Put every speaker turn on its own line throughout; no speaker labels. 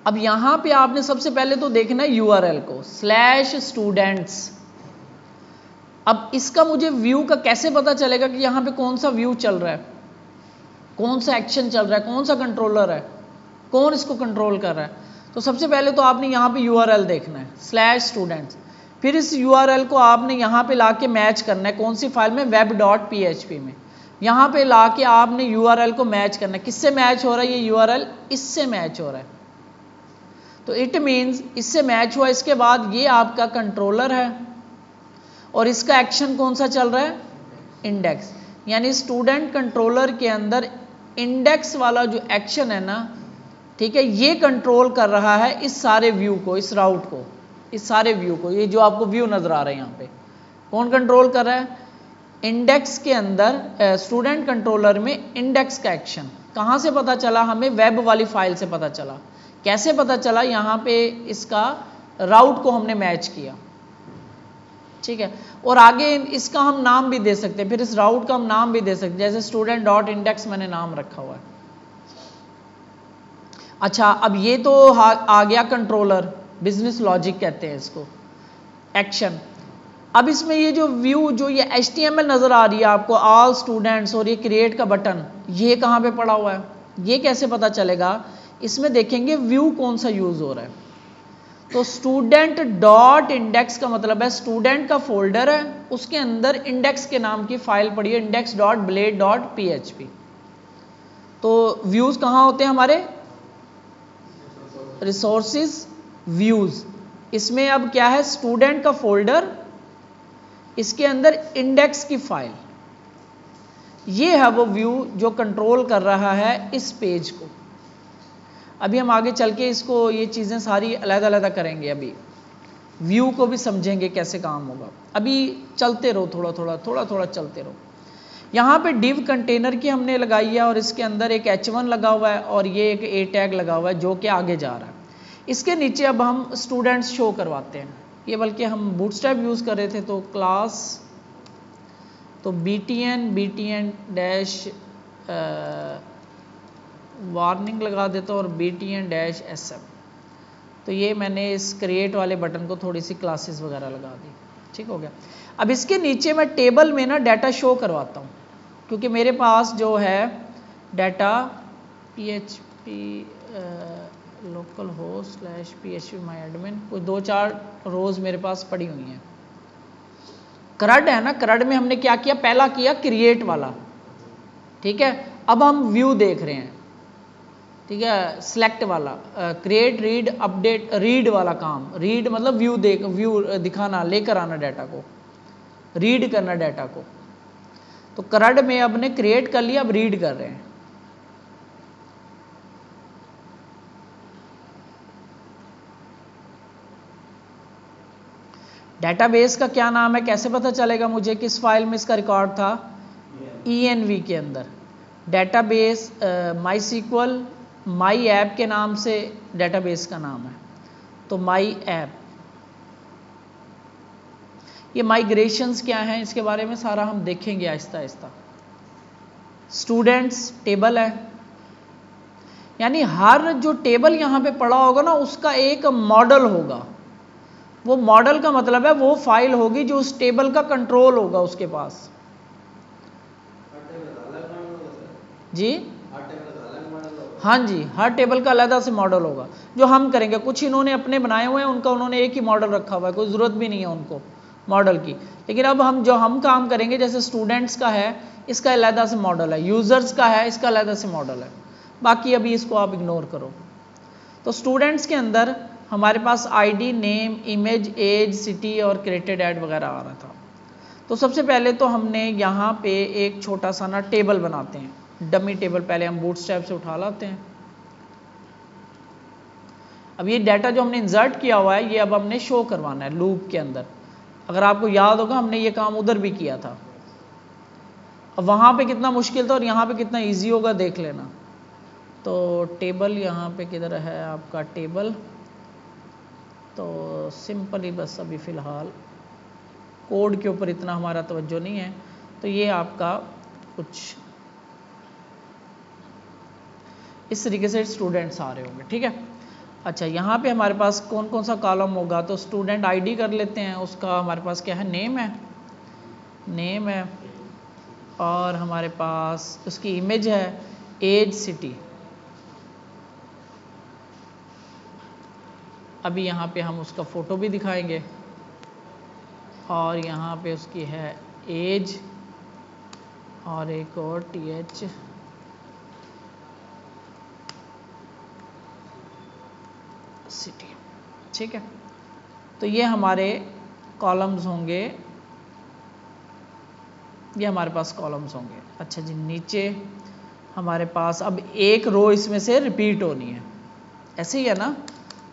अब यहां पे आपने सबसे पहले तो देखना है यूआरएल को /students। अब इसका मुझे व्यू का कैसे पता चलेगा कि यहां पे कौन सा व्यू चल रहा है, कौन सा एक्शन चल रहा है, कौन सा कंट्रोलर है, कौन इसको कंट्रोल कर रहा है। तो सबसे पहले तो आपने यहाँ पे यूआरएल देखना है /students। फिर इस यूआरएल को आपने यहाँ पे लाके मैच करना है, कौन सी फाइल में, web.php में। यहाँ पे लाके आपने यूआरएल को मैच करना है। किससे मैच हो रहा है ये यूआरएल, इससे मैच हो रहा है। तो इट मीन्स इससे मैच हुआ, इसके बाद ये आपका कंट्रोलर है और इसका एक्शन कौन सा चल रहा है, इंडेक्स। यानी स्टूडेंट कंट्रोलर के अंदर इंडेक्स वाला जो एक्शन है ना, ठीक है, ये कंट्रोल कर रहा है इस सारे व्यू को, इस राउट को, इस सारे व्यू को। ये जो आपको व्यू नजर आ रहे हैं यहाँ पे, कौन कंट्रोल कर रहा है, इंडेक्स के अंदर स्टूडेंट कंट्रोलर में इंडेक्स का एक्शन। कहाँ से पता चला हमें, वेब वाली फाइल से पता चला। कैसे पता चला, यहाँ पे इसका राउट को हमने मैच किया, ठीक है। और आगे इसका हम नाम भी दे सकते हैं, फिर इस राउट का हम नाम भी दे सकते हैं, जैसे student.index मैंने नाम रखा हुआ है। अच्छा, अब ये तो आ गया कंट्रोलर, बिजनेस लॉजिक कहते हैं इसको, एक्शन। अब इसमें ये जो व्यू, जो ये HTML नजर आ रही है आपको, ऑल स्टूडेंट्स और ये क्रिएट का बटन, ये कहाँ पे पड़ा हुआ है, ये कैसे पता चलेगा। इसमें देखेंगे व्यू कौन सा यूज हो रहा है। तो student.index का मतलब है स्टूडेंट का फोल्डर है, उसके अंदर इंडेक्स के नाम की फाइल पड़ी है, index.blade.php। तो व्यूज कहाँ होते हैं हमारे, रिसोर्सेज व्यूज। इसमें अब क्या है, स्टूडेंट का फोल्डर, इसके अंदर इंडेक्स की फाइल, ये है वो व्यू जो कंट्रोल कर रहा है इस पेज को। अभी हम आगे चल के इसको, ये चीज़ें सारी अलग अलग करेंगे, अभी व्यू को भी समझेंगे कैसे काम होगा। अभी चलते रहो, थोड़ा थोड़ा चलते रहो। यहाँ पे div कंटेनर की हमने लगाई है और इसके अंदर एक h1 लगा हुआ है और ये एक a टैग लगा हुआ है जो कि आगे जा रहा है। इसके नीचे अब हम स्टूडेंट्स शो करवाते हैं, ये बल्कि हम बूटस्ट्रैप यूज़ कर रहे थे, तो क्लास, तो btn डैश वार्निंग लगा देता हूँ और btn-sm। तो ये मैंने इस क्रिएट वाले बटन को थोड़ी सी क्लासेस वगैरह लगा दी, ठीक हो गया। अब इसके नीचे मैं टेबल में ना डाटा शो करवाता हूँ, क्योंकि मेरे पास जो है data php local host /php माई एडमिन, कोई 2-4 रोज मेरे पास पड़ी हुई हैं। करड है ना, करड में हमने क्या किया, पहला किया क्रिएट वाला, ठीक है। अब हम व्यू देख रहे हैं, ठीक है, सिलेक्ट वाला, क्रिएट, रीड, अपडेट, रीड वाला काम। रीड मतलब व्यू दिखाना, लेकर आना डाटा को, रीड करना डाटा को। तो करड में अब ने क्रिएट कर लिया, अब रीड कर रहे हैं। डेटाबेस का क्या नाम है, कैसे पता चलेगा मुझे किस फाइल में इसका रिकॉर्ड था, env के अंदर। डेटाबेस MySQL माई ऐप के नाम से डेटाबेस का नाम है, तो माई ऐप। ये माइग्रेशंस क्या हैं, इसके बारे में सारा हम देखेंगे आहिस्ता आहिस्ता। स्टूडेंट्स टेबल है, यानी हर जो टेबल यहाँ पे पड़ा होगा ना, उसका एक मॉडल होगा। वो मॉडल का मतलब है वो फाइल होगी जो उस टेबल का कंट्रोल होगा उसके पास। जी हाँ जी, हर टेबल का अलग से मॉडल होगा जो हम करेंगे। कुछ इन्होंने अपने बनाए हुए हैं, उनका उन्होंने एक ही मॉडल रखा हुआ है, कोई ज़रूरत भी नहीं है उनको मॉडल की। लेकिन अब हम काम करेंगे, जैसे स्टूडेंट्स का है, इसका अलग से मॉडल है, यूज़र्स का है, इसका अलग से मॉडल है। बाकी अभी इसको आप इग्नोर करो। तो स्टूडेंट्स के अंदर हमारे पास ID, name, image, age, city और क्रिएटेड ऐड वगैरह आ रहा था। तो सबसे पहले तो हमने यहाँ पे एक छोटा सा ना टेबल बनाते हैं, डमी टेबल पहले हम बूटस्ट्रैप से उठा लाते हैं। अब ये डाटा जो हमने इंसर्ट किया हुआ है, ये अब हमने शो करवाना है लूप के अंदर। अगर आपको याद होगा हमने ये काम उधर भी किया था, अब वहाँ पे कितना मुश्किल था और यहाँ पे कितना इजी होगा देख लेना। तो टेबल यहाँ पे किधर है आपका टेबल, तो सिंपल ही बस अभी फ़िलहाल कोड के ऊपर इतना हमारा तवज्जो नहीं है। तो ये आपका कुछ इस तरीके से स्टूडेंट्स आ रहे होंगे, ठीक है। अच्छा, यहाँ पे हमारे पास कौन कौन सा कॉलम होगा, तो स्टूडेंट आईडी कर लेते हैं, उसका हमारे पास क्या है, नेम है, और हमारे पास उसकी इमेज है, एज, सिटी। अभी यहाँ पे हम उसका फ़ोटो भी दिखाएंगे, और यहाँ पे उसकी है एज, और एक और TH, सिटी। ठीक है, तो ये हमारे कॉलम्स होंगे, ये हमारे पास कॉलम्स होंगे। अच्छा जी, नीचे हमारे पास अब एक रो इसमें से रिपीट होनी है, ऐसे ही है ना।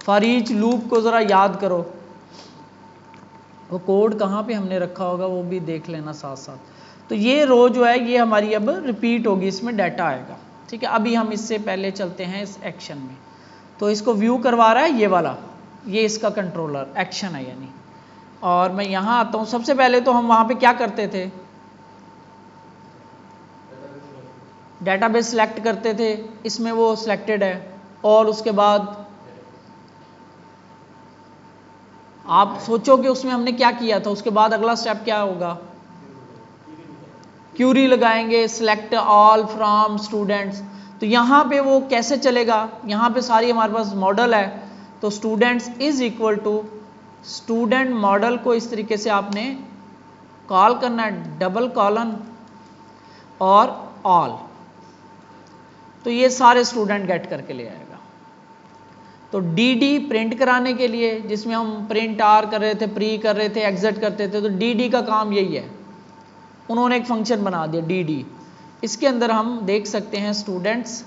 फॉर ईच लूप को ज़रा याद करो, वो कोड कहाँ पे हमने रखा होगा वो भी देख लेना साथ साथ। तो ये रो जो है ये हमारी अब रिपीट होगी, इसमें डाटा आएगा। ठीक है, अभी हम इससे पहले चलते हैं इस एक्शन में। तो इसको व्यू करवा रहा है ये वाला, ये इसका कंट्रोलर एक्शन है यानी। और मैं यहाँ आता हूँ, सबसे पहले तो हम वहाँ पे क्या करते थे, डेटाबेस सेलेक्ट करते थे, इसमें वो सिलेक्टेड है। और उसके बाद आप सोचो कि उसमें हमने क्या किया था, उसके बाद अगला स्टेप क्या होगा, क्यूरी लगाएंगे, सिलेक्ट ऑल फ्रॉम स्टूडेंट्स। तो यहाँ पे वो कैसे चलेगा, यहाँ पे सारी हमारे पास मॉडल है, तो students is equal to student model को इस तरीके से आपने कॉल करना है, डबल कॉलन और ऑल, तो ये सारे स्टूडेंट गेट करके ले आएगा। तो dd प्रिंट कराने के लिए, जिसमें हम प्रिंट आर कर रहे थे, प्री कर रहे थे, एग्जिट करते थे, तो dd का काम यही है, उन्होंने एक फंक्शन बना दिया dd। इसके अंदर हम देख सकते हैं स्टूडेंट्स।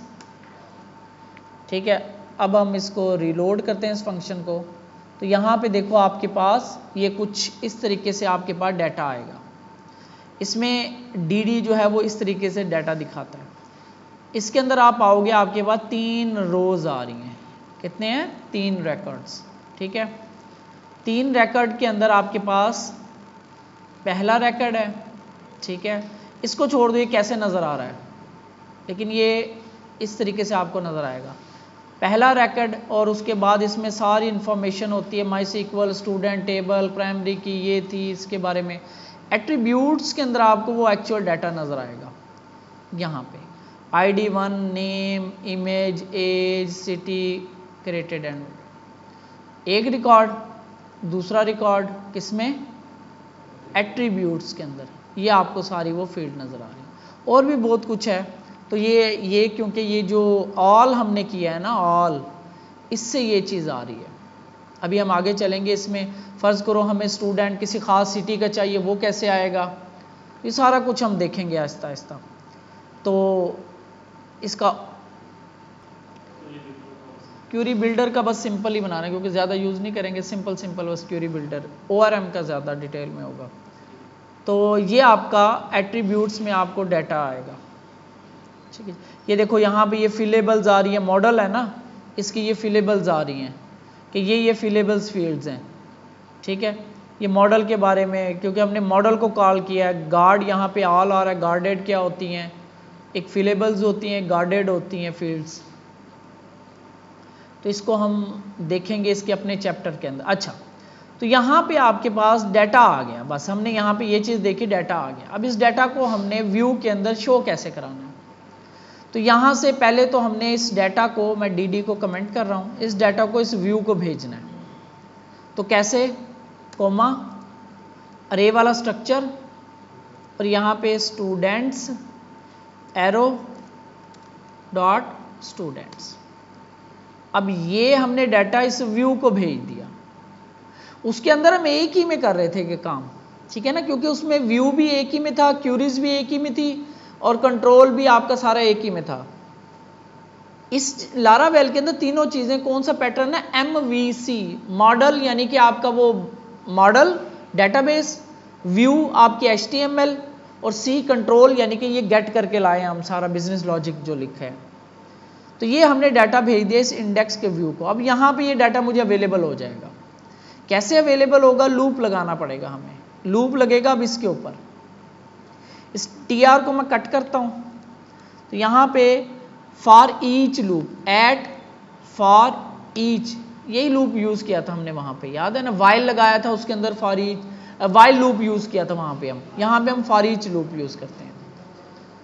ठीक है, अब हम इसको रिलोड करते हैं इस फंक्शन को, तो यहाँ पे देखो आपके पास ये कुछ इस तरीके से आपके पास डाटा आएगा। इसमें dd जो है वो इस तरीके से डाटा दिखाता है। इसके अंदर आप आओगे, आपके पास 3 रोज आ रही हैं, कितने हैं, 3 रिकॉर्ड्स। ठीक है, 3 रिकॉर्ड के अंदर आपके पास पहला रिकॉर्ड है। ठीक है, इसको छोड़ दो, ये कैसे नज़र आ रहा है, लेकिन ये इस तरीके से आपको नज़र आएगा, पहला रिकॉर्ड, और उसके बाद इसमें सारी इंफॉर्मेशन होती है, MySQL स्टूडेंट टेबल, प्राइमरी की ये थी, इसके बारे में। एट्रीब्यूट्स के अंदर आपको वो एक्चुअल डाटा नज़र आएगा, यहाँ पे ID1, name, image, age, city, created and एक रिकॉर्ड, दूसरा रिकॉर्ड किसमें, एट्रीब्यूट्स के अंदर, ये आपको सारी वो फील्ड नज़र आ रही है। और भी बहुत कुछ है, तो ये क्योंकि ये जो ऑल हमने किया है ना, ऑल, इससे ये चीज़ आ रही है। अभी हम आगे चलेंगे इसमें। फ़र्ज़ करो हमें स्टूडेंट किसी ख़ास सिटी का चाहिए, वो कैसे आएगा, ये सारा कुछ हम देखेंगे आहिस्ता आहिस्ता। तो इसका क्यूरी बिल्डर का बस सिंपल ही बनाना है, क्योंकि ज़्यादा यूज़ नहीं करेंगे, सिंपल बस क्यूरी बिल्डर, ORM का ज़्यादा डिटेल में होगा। तो ये आपका एट्रीब्यूट्स में आपको डाटा आएगा। ठीक है, ये देखो यहाँ पे ये फिलेबल्स आ रही है, मॉडल है ना, इसकी ये फिलेबल्स आ रही हैं कि ये फिलेबल्स फील्ड्स हैं। ठीक है, ये मॉडल के बारे में, क्योंकि हमने मॉडल को कॉल किया है। गार्ड यहाँ पे ऑल आ रहा है, गार्डेड क्या होती हैं, एक फिलेबल्स होती हैं, गार्डेड होती हैं फील्ड्स। तो इसको हम देखेंगे इसके अपने चैप्टर के अंदर। अच्छा, तो यहाँ पे आपके पास डाटा आ गया, बस हमने यहाँ पे ये चीज़ देखी, डाटा आ गया। अब इस डाटा को हमने व्यू के अंदर शो कैसे कराना है, तो यहाँ से पहले तो हमने इस डाटा को, मैं dd को कमेंट कर रहा हूँ, इस डाटा को इस व्यू को भेजना है। तो कैसे, कोमा, अरे वाला स्ट्रक्चर, और यहाँ पे स्टूडेंट्स, एरो डॉट स्टूडेंट्स। अब ये हमने डाटा इस व्यू को भेज दिया। उसके अंदर हम एक ही में कर रहे थे कि काम, ठीक है ना, क्योंकि उसमें व्यू भी एक ही में था, क्यूरीज भी एक ही में थी, और कंट्रोल भी आपका सारा एक ही में था। इस लारावेल के अंदर तीनों चीज़ें, कौन सा पैटर्न है, MVC, मॉडल यानी कि आपका वो मॉडल डेटाबेस, व्यू आपकी HTML, और C कंट्रोल यानी कि ये गेट करके लाए हम सारा बिजनेस लॉजिक जो लिखा है। तो ये हमने डाटा भेज दिया इस इंडेक्स के व्यू को। अब यहाँ पे ये डाटा मुझे अवेलेबल हो जाएगा। कैसे अवेलेबल होगा, लूप लगाना पड़ेगा हमें, लूप लगेगा अब इसके ऊपर। इस TR को मैं कट करता हूँ, तो यहाँ पे for each loop, at for each, यही लूप यूज़ किया था हमने वहाँ पे, याद है ना, वाइल लगाया था उसके अंदर for each, while loop use किया था वहाँ पे हम, यहाँ पे हम फॉर ईच लूप यूज़ करते हैं।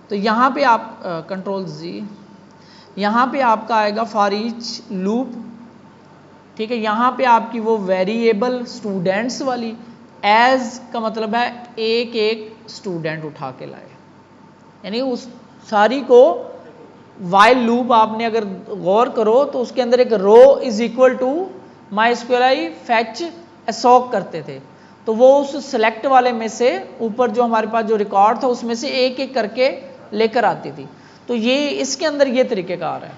तो यहाँ पे आप कंट्रोल जी, यहाँ पे आपका आएगा फॉर ईच लूप, ठीक है। यहाँ पे आपकी वो वेरिएबल स्टूडेंट्स वाली, एज का मतलब है एक एक स्टूडेंट उठा के लाए, यानी उस सारी को वाइल लूप आपने अगर गौर करो तो उसके अंदर एक rho is equal to my square I fetch असॉक करते थे, तो वो उस सेलेक्ट वाले में से ऊपर जो हमारे पास जो रिकॉर्ड था उसमें से एक एक करके लेकर आती थी। तो ये इसके अंदर ये तरीक़ेकार है।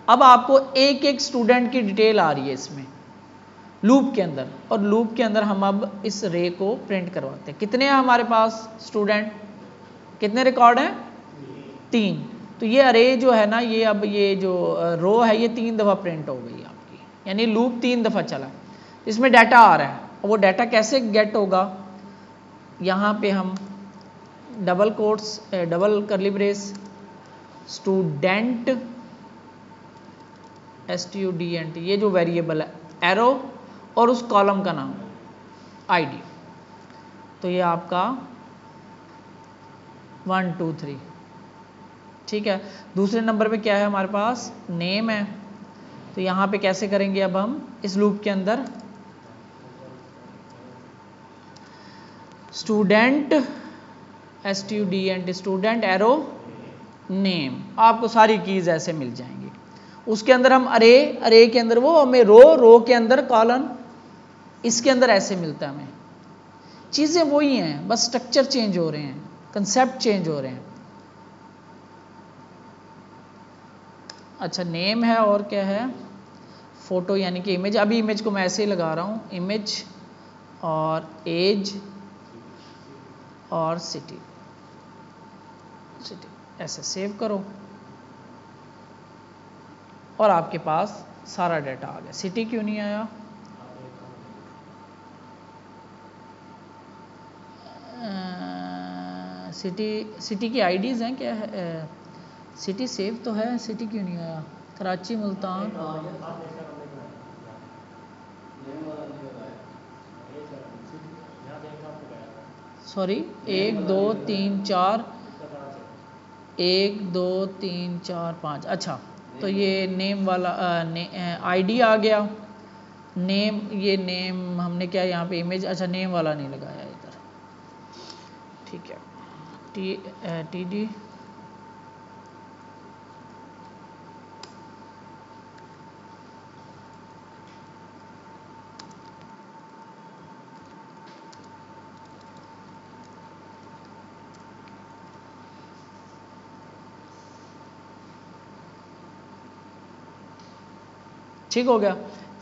अब आपको एक एक स्टूडेंट की डिटेल आ रही है इसमें लूप के अंदर, और लूप के अंदर हम अब इस रे को प्रिंट करवाते हैं। कितने हैं हमारे पास स्टूडेंट, कितने रिकॉर्ड हैं, 3। तो ये अरे जो है ना, ये अब ये जो रो है ये 3 दफ़ा प्रिंट हो गई आपकी, यानी लूप 3 दफ़ा चला, इसमें डाटा आ रहा है। और वो डाटा कैसे गेट होगा, यहाँ पे हम डबल कोट्स डबल करली ब्रेस स्टूडेंट STUDENT, ये जो वेरिएबल है एरो और उस कॉलम का नाम ID, तो ये आपका 1 2 3, ठीक है। दूसरे नंबर पे क्या है हमारे पास, नेम है, तो यहाँ पे कैसे करेंगे अब हम इस लूप के अंदर, student STUDENT student arrow name, आपको सारी कीज़ ऐसे मिल जाएंगी। उसके अंदर हम अरे के अंदर वो हमें रो के अंदर कॉलम, इसके अंदर ऐसे मिलता है हमें। चीज़ें वही हैं, बस स्ट्रक्चर चेंज हो रहे हैं, कंसेप्ट चेंज हो रहे हैं। अच्छा, नेम है और क्या है, फ़ोटो यानी कि इमेज। अभी इमेज को मैं ऐसे ही लगा रहा हूँ, इमेज और एज और सिटी ऐसे सेव करो और आपके पास सारा डाटा आ गया। सिटी क्यों नहीं आया, सिटी की आईडीज़ हैं क्या है, सिटी सेव तो है, सिटी क्यों नहीं आया, कराची, मुल्तान, सॉरी 1 2 3 4 1 2 3 4 5, अच्छा तो ये नेम वाला आईडी आ गया, नेम, ये नेम हमने क्या यहाँ पे इमेज, अच्छा नेम वाला नहीं लगाया इधर, ठीक है। TD ठीक हो गया,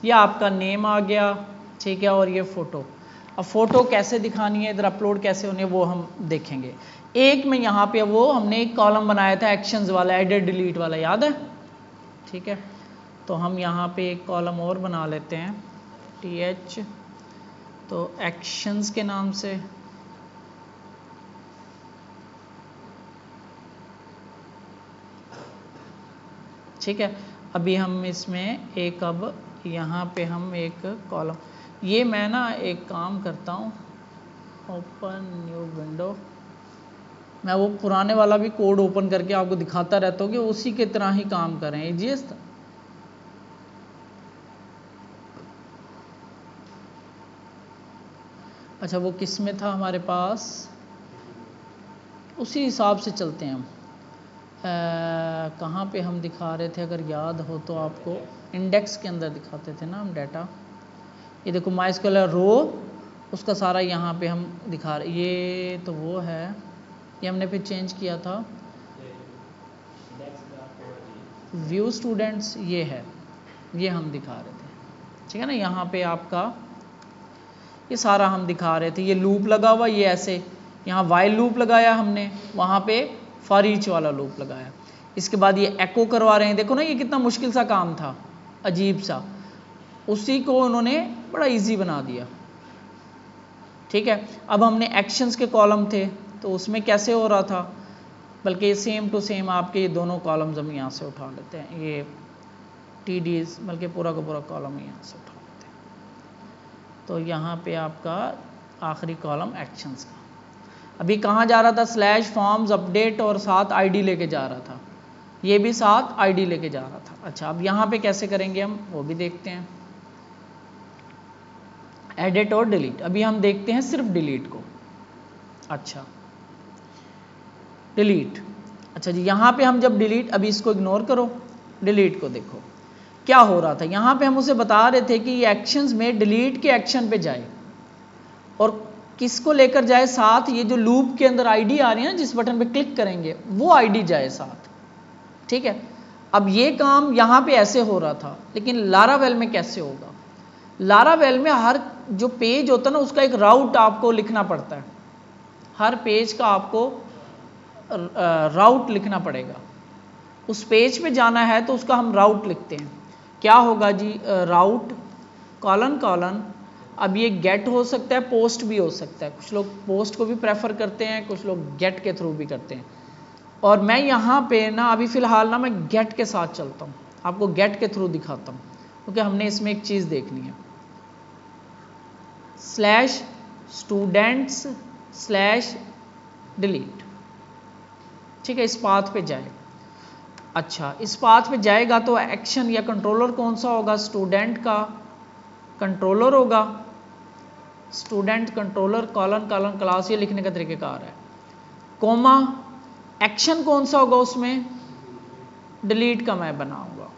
ये आपका नेम आ गया, ठीक है। और ये फ़ोटो, अब फ़ोटो कैसे दिखानी है, इधर अपलोड कैसे होनी है वो हम देखेंगे। एक में यहाँ पे वो हमने एक कॉलम बनाया था एक्शंस वाला, एडिट डिलीट वाला, याद है, ठीक है। तो हम यहाँ पे एक कॉलम और बना लेते हैं TH, तो एक्शंस के नाम से, ठीक है। अभी हम इसमें एक, अब यहाँ पे हम एक कॉलम, ये मैं ना एक काम करता हूँ, ओपन न्यू विंडो, मैं वो पुराने वाला भी कोड ओपन करके आपको दिखाता रहता हूँ कि उसी के तरह ही काम कर रहे हैं जी। अच्छा, वो किस में था हमारे पास, उसी हिसाब से चलते हैं हम। कहाँ पे हम दिखा रहे थे, अगर याद हो तो आपको, इंडेक्स के अंदर दिखाते थे ना हम डाटा, ये देखो माइस्क्यूएल रो, उसका सारा यहाँ पे हम दिखा रहे, ये तो वो है, ये हमने फिर चेंज किया था, व्यू स्टूडेंट्स ये है, ये हम दिखा रहे थे, ठीक है ना। यहाँ पे आपका ये सारा हम दिखा रहे थे, ये लूप लगा हुआ, ये ऐसे यहाँ वाइल लूप लगाया हमने, वहाँ पे फॉर ईच वाला लूप लगाया, इसके बाद ये एको करवा रहे हैं, देखो ना ये कितना मुश्किल सा काम था, अजीब सा, उसी को उन्होंने बड़ा इजी बना दिया, ठीक है। अब हमने एक्शंस के कॉलम थे तो उसमें कैसे हो रहा था, बल्कि सेम टू सेम आपके ये दोनों कॉलम्स हम यहाँ से उठा लेते हैं, ये TDs, बल्कि पूरा का पूरा कॉलम यहाँ से उठा लेते हैं। तो यहाँ पे आपका आखिरी कॉलम एक्शंस का, अभी कहाँ जा रहा था, स्लैश फॉर्म्स अपडेट और साथ ID लेके जा रहा था, ये भी साथ ID लेके जा रहा था। अच्छा, अब यहाँ पे कैसे करेंगे हम वो भी देखते हैं, एडिट और डिलीट। अभी हम देखते हैं सिर्फ डिलीट को। अच्छा, डिलीट, अच्छा जी, यहाँ पे हम जब डिलीट, अभी इसको इग्नोर करो, डिलीट को देखो क्या हो रहा था। यहाँ पे हम उसे बता रहे थे कि ये एक्शंस में डिलीट के एक्शन पे जाए और किसको लेकर जाए साथ, ये जो लूप के अंदर ID आ रही है ना, जिस बटन पे क्लिक करेंगे वो ID जाए साथ। ठीक है, अब ये काम यहाँ पे ऐसे हो रहा था, लेकिन लारावेल में कैसे होगा। लारावेल में हर जो पेज होता है ना, उसका एक राउट आपको लिखना पड़ता है, हर पेज का आपको राउट लिखना पड़ेगा। उस पेज पे जाना है तो उसका हम राउट लिखते हैं। क्या होगा जी, राउट कॉलन कॉलन, अब ये गेट हो सकता है, पोस्ट भी हो सकता है, कुछ लोग पोस्ट को भी प्रेफर करते हैं, कुछ लोग गेट के थ्रू भी करते हैं। और मैं यहाँ पे ना अभी फ़िलहाल ना मैं गेट के साथ चलता हूँ, आपको गेट के थ्रू दिखाता हूँ, क्योंकि हमने इसमें एक चीज़ देखनी है। स्लैश स्टूडेंट्स स्लैश डिलीट, ठीक है, इस पाथ पे जाए। अच्छा, इस पाथ पे जाएगा तो एक्शन या कंट्रोलर कौन सा होगा, स्टूडेंट का कंट्रोलर होगा, student controller colon colon class, ये लिखने का तरीकेकार है। कोमा, एक्शन कौन सा होगा उसमें, डिलीट का मैं बनाऊंगा,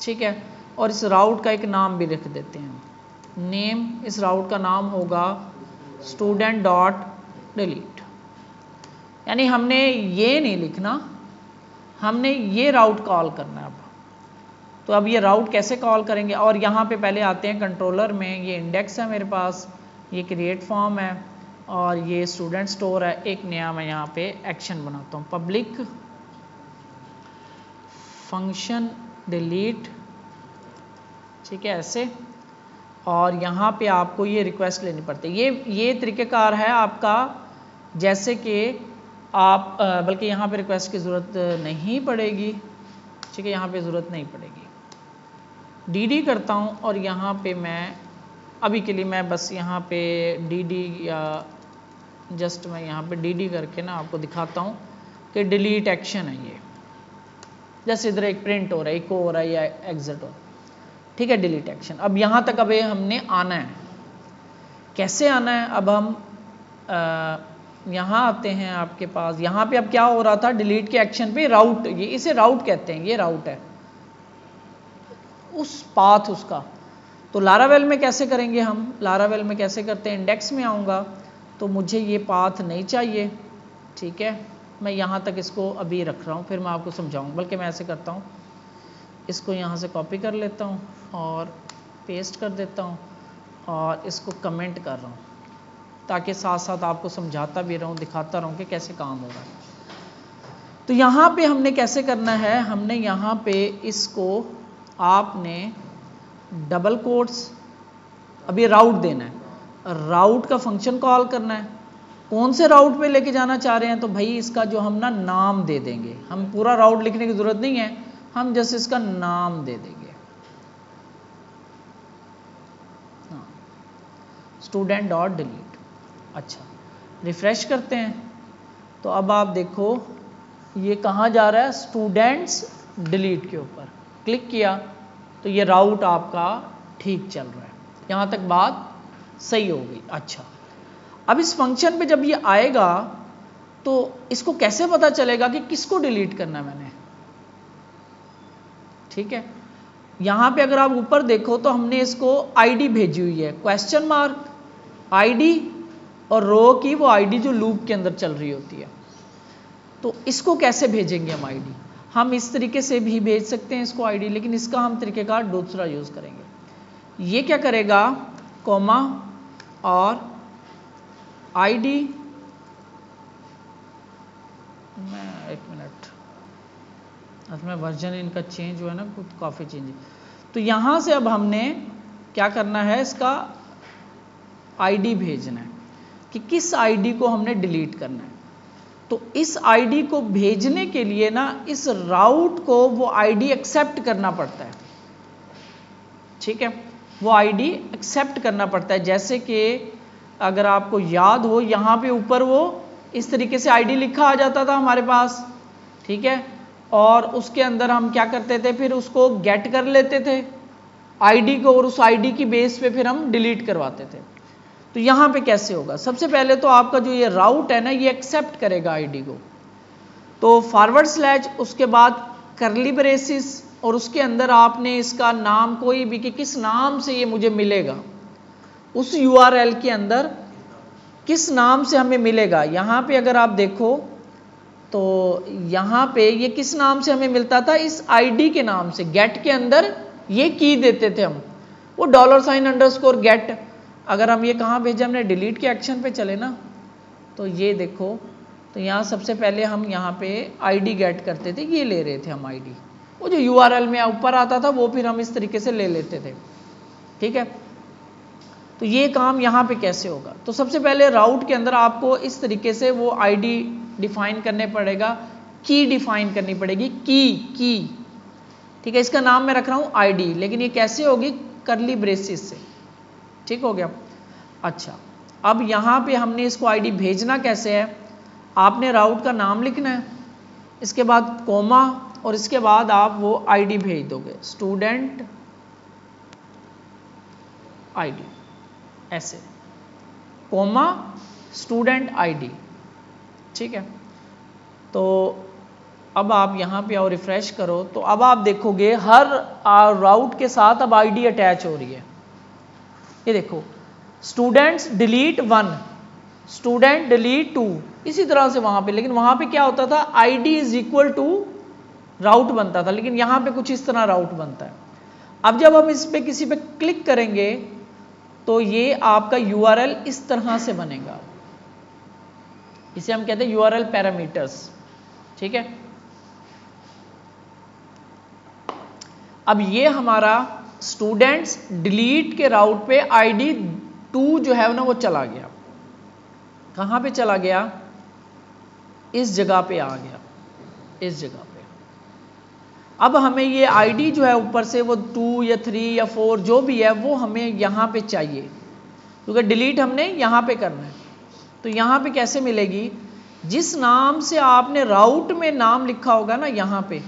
ठीक है। और इस राउट का एक नाम भी लिख देते हैं, नेम, इस राउट का नाम होगा स्टूडेंट डॉट डिलीट। यानी हमने ये नहीं लिखना, हमने ये राउट कॉल करना है। अब तो अब ये राउट कैसे कॉल करेंगे, और यहाँ पे पहले आते हैं कंट्रोलर में, ये इंडेक्स है मेरे पास, ये क्रिएट फॉर्म है और ये स्टूडेंट स्टोर है। एक नया मैं यहाँ पे एक्शन बनाता हूँ, पब्लिक फंक्शन डिलीट, ठीक है, ऐसे। और यहाँ पे आपको ये रिक्वेस्ट लेनी पड़ती है। ये तरीक़ेकार है आपका, जैसे कि आप बल्कि यहाँ पे रिक्वेस्ट की ज़रूरत नहीं पड़ेगी, ठीक है, यहाँ पे ज़रूरत नहीं पड़ेगी। DD करता हूँ और यहाँ पे मैं अभी के लिए मैं बस यहाँ पे DD या जस्ट मैं यहाँ पे DD करके ना आपको दिखाता हूँ कि डिलीट एक्शन है ये। जैसे इधर एक प्रिंट हो रहा है, इको हो रहा है या एग्जिट हो रहा है, ठीक है, डिलीट एक्शन। अब यहाँ तक अब हमने आना है, कैसे आना है, अब हम यहाँ आते हैं आपके पास। यहाँ पे अब क्या हो रहा था, डिलीट के एक्शन पे राउट, ये इसे राउट कहते हैं, ये राउट है उस पाथ उसका। तो लारावेल में कैसे करेंगे हम, लारावेल में कैसे करते हैं, इंडेक्स में आऊँगा तो मुझे ये पाथ नहीं चाहिए, ठीक है, मैं यहाँ तक इसको अभी रख रहा हूँ, फिर मैं आपको समझाऊँ। बल्कि मैं ऐसे करता हूँ, इसको यहाँ से कॉपी कर लेता हूँ और पेस्ट कर देता हूँ और इसको कमेंट कर रहा हूँ, ताकि साथ साथ आपको समझाता भी रहूँ, दिखाता रहूँ कि कैसे काम हो रहा है। तो यहाँ पे हमने कैसे करना है, हमने यहाँ पे इसको आपने डबल कोट्स, अभी राउट देना है, राउट का फंक्शन कॉल करना है। कौन से राउट पे लेके जाना चाह रहे हैं, तो भाई इसका जो हम ना नाम दे देंगे, हम पूरा राउट लिखने की ज़रूरत नहीं है, हम जैसे इसका नाम दे देंगे, स्टूडेंट डॉट डिलीट। अच्छा, रिफ्रेश करते हैं तो अब आप देखो ये कहाँ जा रहा है, स्टूडेंट्स डिलीट के ऊपर क्लिक किया तो ये राउट आपका ठीक चल रहा है। यहाँ तक बात सही हो गई। अच्छा, अब इस फंक्शन पे जब ये आएगा तो इसको कैसे पता चलेगा कि किसको डिलीट करना है मैंने, ठीक है। यहाँ पे अगर आप ऊपर देखो तो हमने इसको ID भेजी हुई है, क्वेश्चन मार्क ID, और रो की वो ID जो लूप के अंदर चल रही होती है। तो इसको कैसे भेजेंगे हम ID, हम इस तरीके से भी भेज सकते हैं इसको ID, लेकिन इसका हम तरीकेकार दूसरा यूज़ करेंगे। ये क्या करेगा, कॉमा और ID, मैं एक मिनट, उसमें वर्जन इनका चेंज हुआ है ना, कुछ काफ़ी चेंज। तो यहाँ से अब हमने क्या करना है, इसका ID भेजना है कि किस ID को हमने डिलीट करना है। तो इस ID को भेजने के लिए ना इस राउट को वो ID एक्सेप्ट करना पड़ता है। ठीक है, वो आईडी एक्सेप्ट करना पड़ता है। जैसे कि अगर आपको याद हो, यहाँ पे ऊपर वो इस तरीके से आईडी लिखा आ जाता था हमारे पास, ठीक है, और उसके अंदर हम क्या करते थे, फिर उसको गेट कर लेते थे आईडी को, और उस आईडी की बेस पे फिर हम डिलीट करवाते थे। तो यहाँ पे कैसे होगा, सबसे पहले तो आपका जो ये राउट है ना, ये एक्सेप्ट करेगा आईडी को। तो फॉरवर्ड स्लैश, उसके बाद करली ब्रेसिस, और उसके अंदर आपने इसका नाम कोई भी, कि किस नाम से ये मुझे मिलेगा, उस यूआरएल के अंदर किस नाम से हमें मिलेगा। यहाँ पे अगर आप देखो तो यहाँ पे ये किस नाम से हमें मिलता था, इस आईडी के नाम से। गेट के अंदर ये की देते थे हम, वो $_गेट। अगर हम ये कहाँ भेजे, हमने डिलीट के एक्शन पे चले ना, तो ये देखो, तो यहाँ सबसे पहले हम यहाँ पे आईडी गेट करते थे, ये ले रहे थे हम आईडी, वो जो यूआरएल में ऊपर आता था वो फिर हम इस तरीके से ले लेते थे, ठीक है। तो ये काम यहाँ पे कैसे होगा, तो सबसे पहले राउट के अंदर आपको इस तरीके से वो आईडी डिफाइन करने पड़ेगा, की डिफाइन करनी पड़ेगी, की, ठीक है। इसका नाम मैं रख रहा हूँ आईडी, लेकिन ये कैसे होगी, करली ब्रेसिस से, ठीक हो गया। अच्छा, अब यहाँ पे हमने इसको आईडी भेजना कैसे है, आपने राउट का नाम लिखना है, इसके बाद कोमा, और इसके बाद आप वो आईडी भेज दोगे, स्टूडेंट आईडी, ऐसे, कोमा स्टूडेंट आईडी, ठीक है। तो अब आप यहाँ पे आओ, रिफ्रेश करो, तो अब आप देखोगे हर राउट के साथ अब आईडी अटैच हो रही है। ये देखो, स्टूडेंट्स डिलीट 1, स्टूडेंट डिलीट 2, इसी तरह से वहां पे। लेकिन वहां पे क्या होता था, आईडी इज इक्वल टू राउट बनता था, लेकिन यहां पे कुछ इस तरह राउट बनता है। अब जब हम इस पे किसी पे क्लिक करेंगे तो ये आपका यूआरएल इस तरह से बनेगा, इसे हम कहते हैं यूआरएल पैरामीटर्स, ठीक है। अब ये हमारा स्टूडेंट्स डिलीट के राउट पे आईडी 2 जो है ना वो चला गया, कहां पे चला गया, इस जगह पे आ गया, इस जगह पे। अब हमें ये आईडी जो है ऊपर से वो 2 या 3 या 4 जो भी है वो हमें यहाँ पे चाहिए, क्योंकि डिलीट हमने यहाँ पे करना है। तो यहाँ पे कैसे मिलेगी, जिस नाम से आपने राउट में नाम लिखा होगा ना यहाँ पे,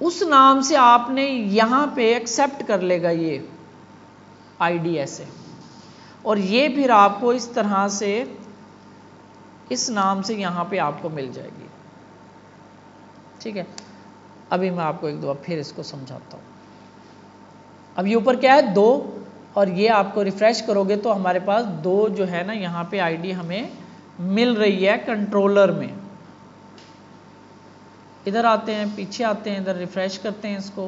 उस नाम से आपने यहाँ पे एक्सेप्ट कर लेगा ये आईडी ऐसे, और ये फिर आपको इस तरह से इस नाम से यहाँ पे आपको मिल जाएगी, ठीक है। अभी मैं आपको एक दो बार फिर इसको समझाता हूँ। अब ये ऊपर क्या है, 2, और ये आपको रिफ्रेश करोगे तो हमारे पास 2 जो है ना यहाँ पे आईडी हमें मिल रही है कंट्रोलर में। इधर आते हैं, पीछे आते हैं, इधर रिफ्रेश करते हैं इसको,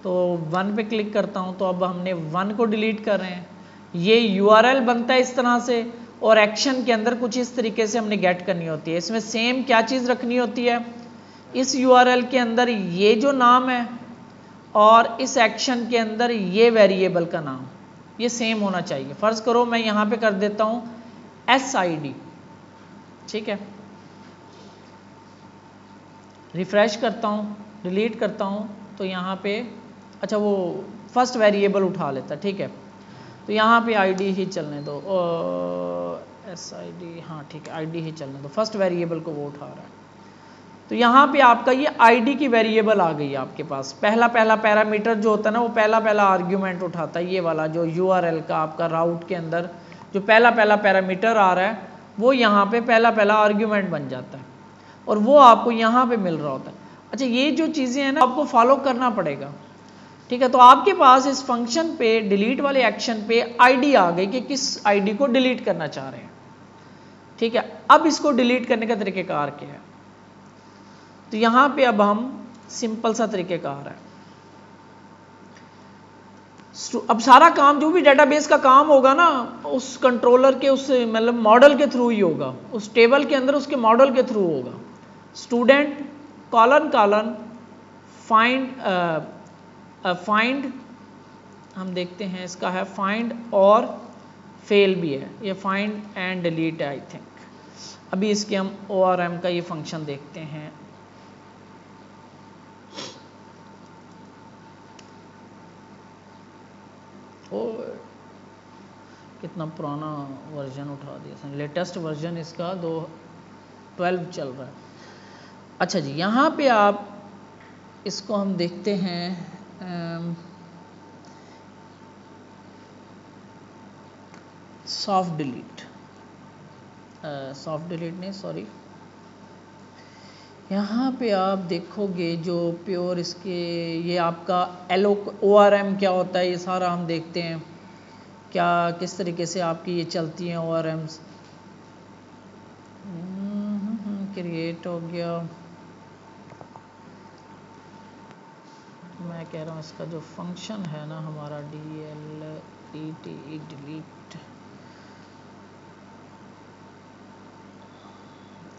तो 1 पे क्लिक करता हूँ, तो अब हमने 1 को डिलीट कर रहे हैं। ये यूआरएल बनता है इस तरह से, और एक्शन के अंदर कुछ इस तरीके से हमने गेट करनी होती है। इसमें सेम क्या चीज़ रखनी होती है, इस यूआरएल के अंदर ये जो नाम है, और इस एक्शन के अंदर ये वेरिएबल का नाम, ये सेम होना चाहिए। फर्ज करो मैं यहाँ पे कर देता हूँ SID, ठीक है, रिफ्रेश करता हूँ, डिलीट करता हूँ, तो यहाँ पे अच्छा वो फर्स्ट वेरिएबल उठा लेता, ठीक है। तो यहाँ पे आईडी ही चलने दो, SID, हाँ ठीक है, आईडी ही चलने दो, फर्स्ट वेरिएबल को वो उठा रहा है। तो यहाँ पे आपका ये आईडी की वेरिएबल आ गई आपके पास। पहला पैरामीटर जो होता है ना, वो पहला आर्ग्यूमेंट उठाता है, ये वाला जो यूआरएल का आपका राउट के अंदर जो पहला पैरामीटर आ रहा है, वो यहाँ पे पहला आर्ग्यूमेंट बन जाता है, और वो आपको यहाँ पे मिल रहा होता है। अच्छा, ये जो चीज़ें हैं ना आपको फॉलो करना पड़ेगा, ठीक है। तो आपके पास इस फंक्शन पे, डिलीट वाले एक्शन पे आईडी आ गई कि किस आईडी को डिलीट करना चाह रहे हैं, ठीक है। अब इसको डिलीट करने का तरीकेकार क्या है, तो यहाँ पे अब हम सिंपल सा तरीकेकार है। अब सारा काम जो भी डेटाबेस का काम होगा ना, उस कंट्रोलर के उस मतलब मॉडल के थ्रू ही होगा, उस टेबल के अंदर उसके मॉडल के थ्रू होगा। स्टूडेंट कॉलन फाइंड हम देखते हैं, इसका है फाइंड और फेल भी है, ये फाइंड एंड डिलीट है आई थिंक। अभी इसके हम ORM का ये फंक्शन देखते हैं। ओ कितना पुराना वर्जन उठा दिया, लेटेस्ट वर्जन इसका 12 चल रहा है। अच्छा जी, यहाँ पे आप इसको हम देखते हैं सॉफ्ट डिलीट नहीं सॉरी, यहाँ पे आप देखोगे जो प्योर इसके ये आपका ORM क्या होता है, ये सारा हम देखते हैं क्या किस तरीके से आपकी ये चलती हैं ORMs। क्रिएट हो गया, मैं कह रहा हूँ इसका जो फंक्शन है ना हमारा डिलीट,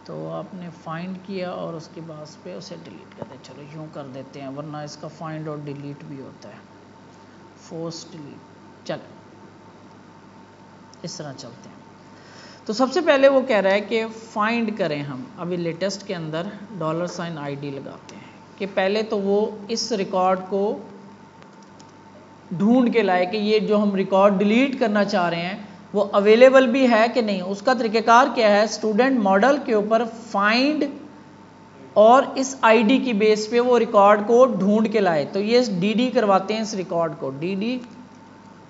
तो आपने फाइंड किया और उसके बाद पे उसे डिलीट कर दे। चलो यूँ कर देते हैं, वरना इसका फाइंड और डिलीट भी होता है, फोर्स डिलीट। चल इस तरह चलते हैं। तो सबसे पहले वो कह रहा है कि फाइंड करें हम, अभी लेटेस्ट के अंदर $ID लगाते हैं कि पहले तो वो इस रिकॉर्ड को ढूंढ के लाए कि ये जो हम रिकॉर्ड डिलीट करना चाह रहे हैं वो अवेलेबल भी है कि नहीं। उसका तरीक़ेकार क्या है, स्टूडेंट मॉडल के ऊपर फाइंड और इस आईडी की बेस पे वो रिकॉर्ड को ढूंढ के लाए। तो ये डीडी करवाते हैं इस रिकॉर्ड को, डीडी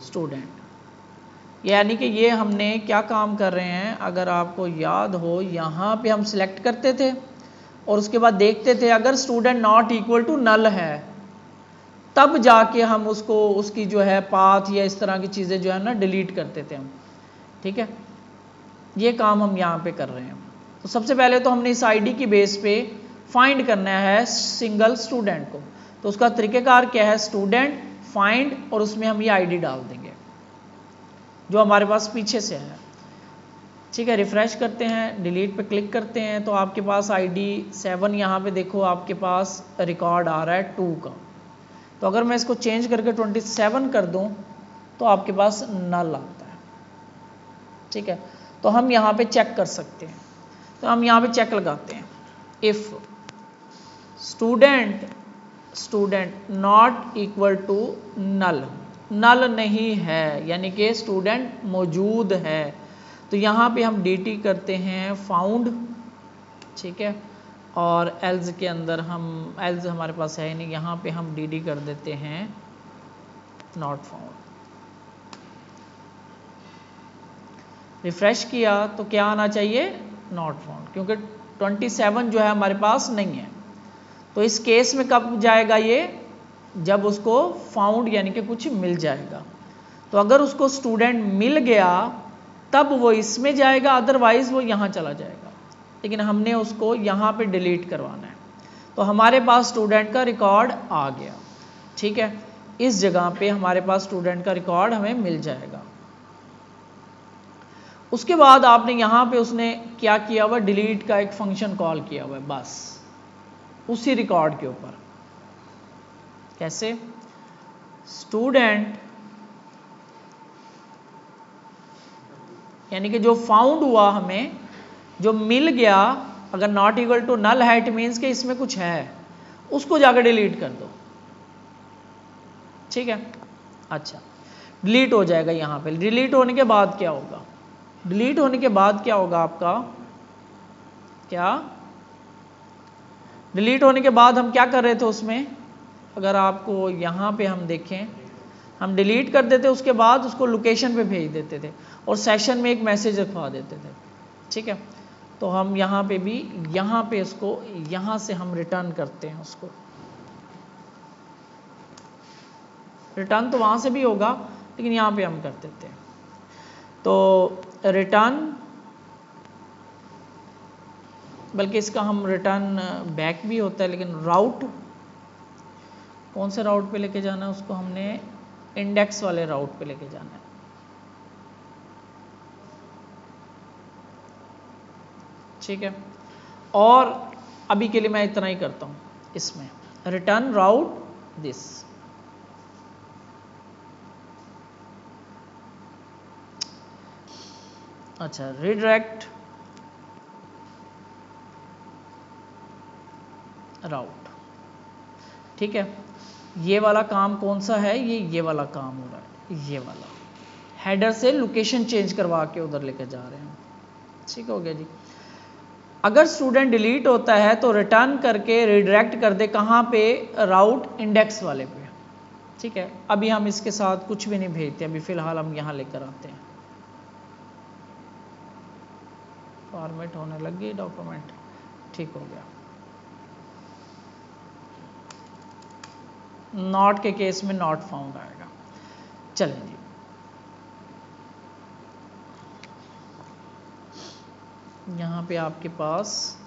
स्टूडेंट, यानी कि ये हमने क्या काम कर रहे हैं, अगर आपको याद हो यहाँ पे हम सिलेक्ट करते थे और उसके बाद देखते थे अगर student not equal to null है तब जाके हम उसको उसकी जो है पाथ या इस तरह की चीज़ें जो है ना डिलीट करते थे हम। ठीक है, ये काम हम यहाँ पे कर रहे हैं। तो सबसे पहले तो हमने इस आईडी की बेस पे फाइंड करना है सिंगल स्टूडेंट को। तो उसका तरीक़ेकार क्या है, स्टूडेंट फाइंड और उसमें हम ये आईडी डाल देंगे जो हमारे पास पीछे से है। ठीक है, रिफ्रेश करते हैं, डिलीट पे क्लिक करते हैं तो आपके पास ID 7 यहाँ पे देखो आपके पास रिकॉर्ड आ रहा है 2 का। तो अगर मैं इसको चेंज करके 27 कर दूं तो आपके पास नल आता है। ठीक है, तो हम यहाँ पे चेक कर सकते हैं। तो हम यहाँ पे चेक लगाते हैं, if student not equal to null, null नहीं है यानी कि स्टूडेंट मौजूद है, तो यहाँ पे हम dt करते हैं फाउंड। ठीक है, और एल्स के अंदर हम एल्स हमारे पास है नहीं, यहाँ पे हम dd कर देते हैं नॉट फाउंड। रिफ्रेश किया तो क्या आना चाहिए, नॉट फाउंड, क्योंकि 27 जो है हमारे पास नहीं है। तो इस केस में कब जाएगा ये, जब उसको फाउंड यानी कि कुछ मिल जाएगा। तो अगर उसको स्टूडेंट मिल गया तब वो इसमें जाएगा, अदरवाइज वो यहाँ चला जाएगा। लेकिन हमने उसको यहाँ पे डिलीट करवाना है, तो हमारे पास स्टूडेंट का रिकॉर्ड आ गया। ठीक है, इस जगह पे हमारे पास स्टूडेंट का रिकॉर्ड हमें मिल जाएगा। उसके बाद आपने यहाँ पे उसने क्या किया हुआ, डिलीट का एक फंक्शन कॉल किया हुआ है, बस उसी रिकॉर्ड के ऊपर। कैसे, स्टूडेंट यानी कि जो फाउंड हुआ हमें, जो मिल गया, अगर नॉट इक्वल टू नल है इट मीन्स कि इसमें कुछ है, उसको जाकर डिलीट कर दो। ठीक है, अच्छा डिलीट हो जाएगा। यहाँ पे डिलीट होने के बाद क्या होगा, डिलीट होने के बाद क्या होगा आपका, क्या डिलीट होने के बाद हम क्या कर रहे थे उसमें, अगर आपको यहाँ पे हम देखें, हम डिलीट कर देते उसके बाद उसको लोकेशन पे भेज देते थे और सेशन में एक मैसेज रखवा देते थे। ठीक है, तो हम यहाँ पे भी यहाँ पे इसको यहाँ से हम रिटर्न करते हैं उसको, रिटर्न तो वहाँ से भी होगा लेकिन यहाँ पे हम कर देते हैं। तो रिटर्न, बल्कि इसका हम रिटर्न बैक भी होता है, लेकिन राउट कौन से राउट पे लेके जाना है उसको, हमने इंडेक्स वाले राउट पे लेके जाना है। ठीक है, और अभी के लिए मैं इतना ही करता हूँ इसमें, रिटर्न राउट दिस। अच्छा, रिडायरेक्ट राउट। ठीक है, ये वाला काम कौन सा है, ये वाला काम हो रहा है। ये वाला हेडर से लोकेशन चेंज करवा के उधर लेके जा रहे हैं। ठीक हो गया जी। अगर स्टूडेंट डिलीट होता है तो रिटर्न करके रिडायरेक्ट कर दे कहाँ पे, राउट इंडेक्स वाले पे। ठीक है, अभी हम इसके साथ कुछ भी नहीं भेजते, अभी फिलहाल हम यहाँ लेकर आते हैं। फॉर्मेट होने लग गई डॉक्यूमेंट, ठीक हो गया। नॉट के केस में नॉट फाउंड आएगा। चलें जी, यहाँ पे आपके पास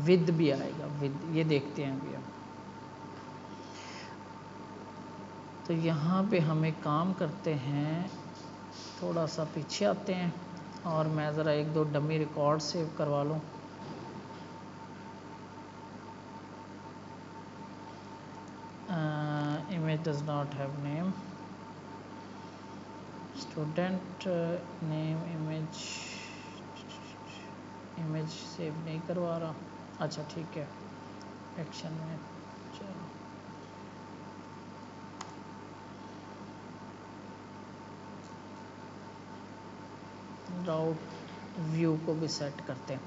विद भी आएगा, विद ये देखते हैं अभी हम। तो यहाँ पे हम एक काम करते हैं, थोड़ा सा पीछे आते हैं और मैं ज़रा एक दो डमी रिकॉर्ड सेव करवा लूँ। Image does not have name, student name, image save नहीं करवा रहा। अच्छा ठीक है, एक्शन में चलो राउट व्यू को भी सेट करते हैं।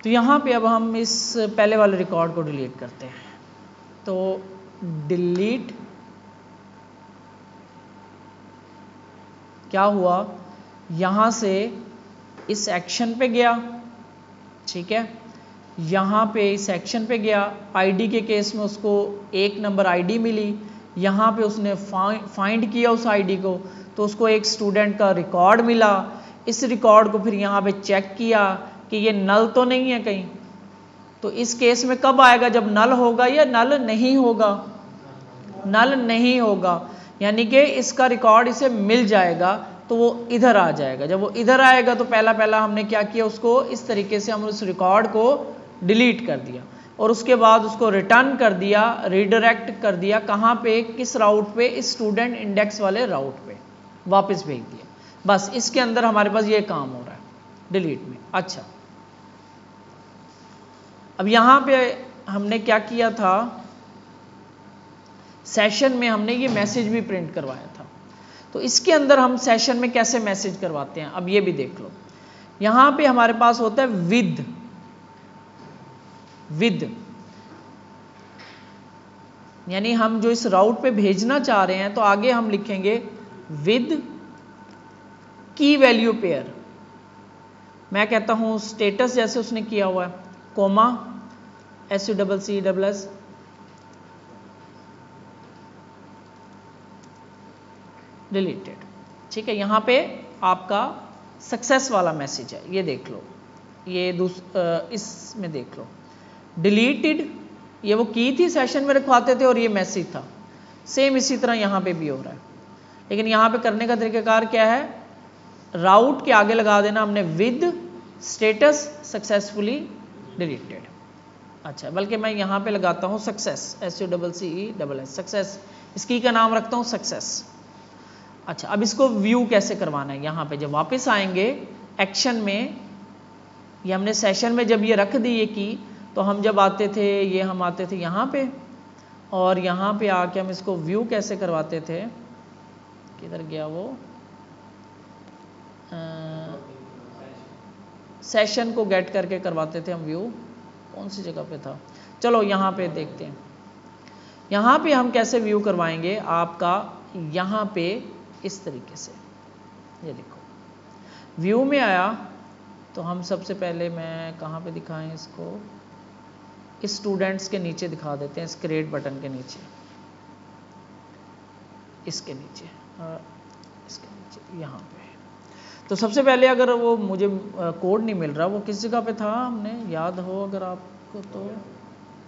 तो यहाँ पे अब हम इस पहले वाले रिकॉर्ड को डिलीट करते हैं। तो डिलीट क्या हुआ, यहाँ से इस एक्शन पे गया, ठीक है, यहाँ पे इस एक्शन पे गया, आईडी के केस में उसको एक नंबर आईडी मिली, यहाँ पे उसने फाइंड किया उस आईडी को, तो उसको एक स्टूडेंट का रिकॉर्ड मिला। इस रिकॉर्ड को फिर यहाँ पे चेक किया कि ये नल तो नहीं है कहीं। तो इस केस में कब आएगा, जब नल होगा या नल नहीं होगा, नल नहीं होगा, यानी कि इसका रिकॉर्ड इसे मिल जाएगा तो वो इधर आ जाएगा। जब वो इधर आएगा तो पहला हमने क्या किया, उसको इस तरीके से हम उस रिकॉर्ड को डिलीट कर दिया और उसके बाद उसको रिटर्न कर दिया, रीडायरेक्ट कर दिया कहाँ पे, किस राउट पे, इस स्टूडेंट इंडेक्स वाले राउट पे वापस भेज दिया। बस इसके अंदर हमारे पास ये काम हो रहा है डिलीट में। अच्छा, अब यहाँ पे हमने क्या किया था, सेशन में हमने ये मैसेज भी प्रिंट करवाया था। तो इसके अंदर हम सेशन में कैसे मैसेज करवाते हैं, अब ये भी देख लो। यहाँ पे हमारे पास होता है विद, यानी हम जो इस राउट पे भेजना चाह रहे हैं तो आगे हम लिखेंगे विद की वैल्यू पेयर। मैं कहता हूं स्टेटस जैसे उसने किया हुआ है, कोमा SUCCS डिलीटेड। ठीक है, यहाँ पे आपका सक्सेस वाला मैसेज है, ये देख लो, ये इसमें देख लो डिलीटेड, ये वो की थी सेशन में रखवाते थे और ये मैसेज था। सेम इसी तरह यहाँ पे भी हो रहा है, लेकिन यहाँ पे करने का तरीकाकार क्या है, राउट के आगे लगा देना हमने विद स्टेटस सक्सेसफुली डिलीटेड। अच्छा, बल्कि मैं यहाँ पे लगाता हूँ सक्सेस, SUCCESS सक्सेस, इसकी का नाम रखता हूँ सक्सेस। अच्छा, अब इसको व्यू कैसे करवाना है, यहाँ पे जब वापस आएंगे एक्शन में, ये हमने सेशन में जब ये रख दी ये की, तो हम जब आते थे, ये हम आते थे यहाँ पे और यहाँ पे आके हम इसको व्यू कैसे करवाते थे, किधर गया वो, सेशन को गेट करके करवाते थे हम व्यू, कौन सी जगह पे था, चलो यहाँ पे देखते हैं। यहाँ पे हम कैसे व्यू करवाएंगे आपका, यहाँ पे इस तरीके से, ये देखो व्यू में आया तो हम सबसे पहले, मैं कहाँ पे दिखाएं इसको, इस स्टूडेंट्स के नीचे दिखा देते हैं, इस क्रिएट बटन के नीचे, इसके नीचे, इसके नीचे यहाँ पे। तो सबसे पहले अगर वो मुझे कोड नहीं मिल रहा, वो किस जगह पे था, हमने याद हो अगर आपको तो,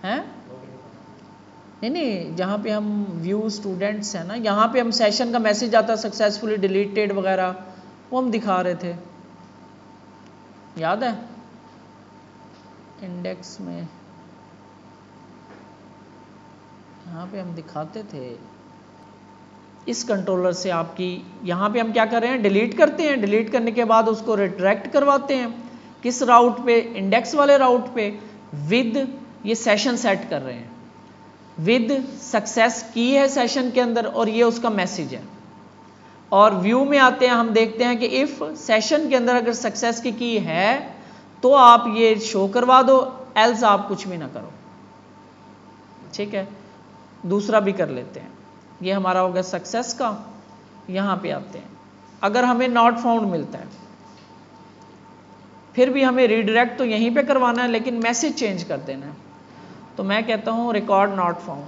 हैं नहीं, जहाँ पे हम व्यू स्टूडेंट्स है ना, यहाँ पे हम सेशन का मैसेज आता सक्सेसफुली डिलीटेड वगैरह, वो हम दिखा रहे थे, याद है, इंडेक्स में यहाँ पे हम दिखाते थे। इस कंट्रोलर से आपकी, यहाँ पे हम क्या कर रहे हैं, डिलीट करते हैं, डिलीट करने के बाद उसको रिडायरेक्ट करवाते हैं किस राउट पे, इंडेक्स वाले राउट पे, विद ये सेशन सेट कर रहे हैं। विद सक्सेस की है सेशन के अंदर और ये उसका मैसेज है। और व्यू में आते हैं, हम देखते हैं कि इफ सेशन के अंदर अगर सक्सेस की है तो आप ये शो करवा दो, एल्स आप कुछ भी ना करो। ठीक है, दूसरा भी कर लेते हैं। ये हमारा हो गया सक्सेस का। यहाँ पे आते हैं, अगर हमें नॉट फाउंड मिलता है, फिर भी हमें रीडायरेक्ट तो यहीं पे करवाना है लेकिन मैसेज चेंज कर देना है, तो मैं कहता हूँ रिकॉर्ड नॉट फाउंड,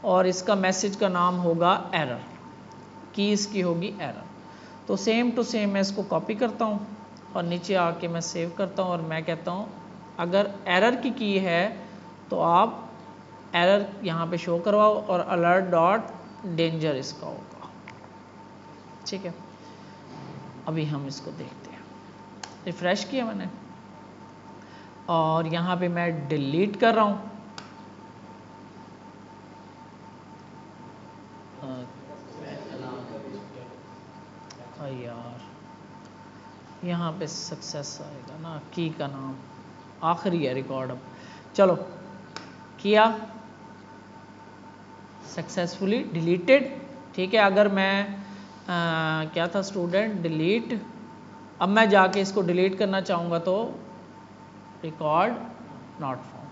और इसका मैसेज का नाम होगा एरर, की इसकी होगी एरर। तो सेम टू सेम मैं इसको कॉपी करता हूँ और नीचे आके मैं सेव करता हूँ और मैं कहता हूँ अगर एरर की है तो आप एरर यहाँ पे शो करवाओ और अलर्ट डॉट डेंजर इसका होगा। ठीक है, अभी हम इसको देखते हैं। रिफ्रेश किया मैंने और यहाँ पे मैं डिलीट कर रहा हूँ। यार यहाँ पे सक्सेस आएगा ना, की का नाम आखिरी है रिकॉर्ड। अब चलो किया, सक्सेसफुली डिलीटेड। ठीक है, अगर मैं क्या था स्टूडेंट डिलीट, अब मैं जाके इसको डिलीट करना चाहूँगा तो रिकॉर्ड नॉट फाउंड।